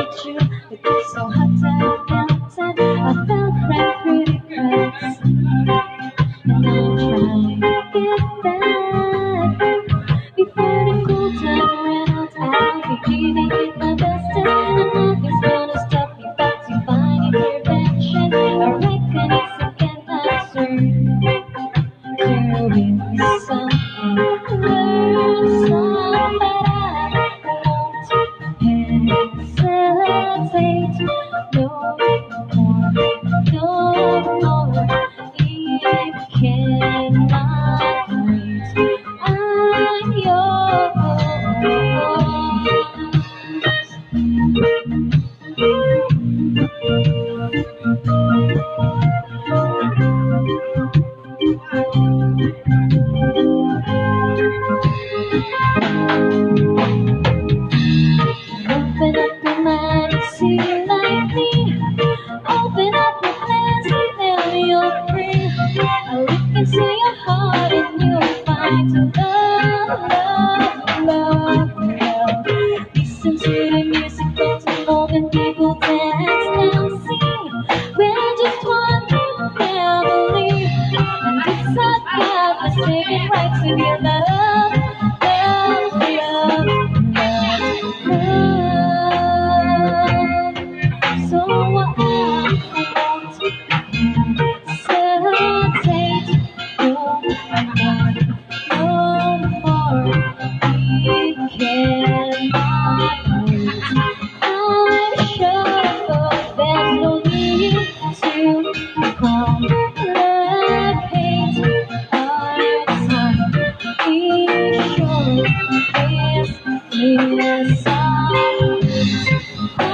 meet you. It was so hot outside. I fell right through the cracks, and I'm trying to get back before the cool time ran out. I'll be giving it my best, and nothing's gonna stop me but divine intervention. I reckon it's a get answer to be someone learn some, but I won't hesitate no more, no more. It cannot wait. I'm Open up your mind and see like me. Open up your plans and tell me you're free. I look into your heart and you'll find love, love, love, love. Listen to the music that's moving, people dance now, sing. We're just one big family, and it's our God for singing right to your love, love, love, love, love. So I won't hesitate no more, no more. We cannot wait. I'm sure there's no need to complicate our time. Be sure this is ours. To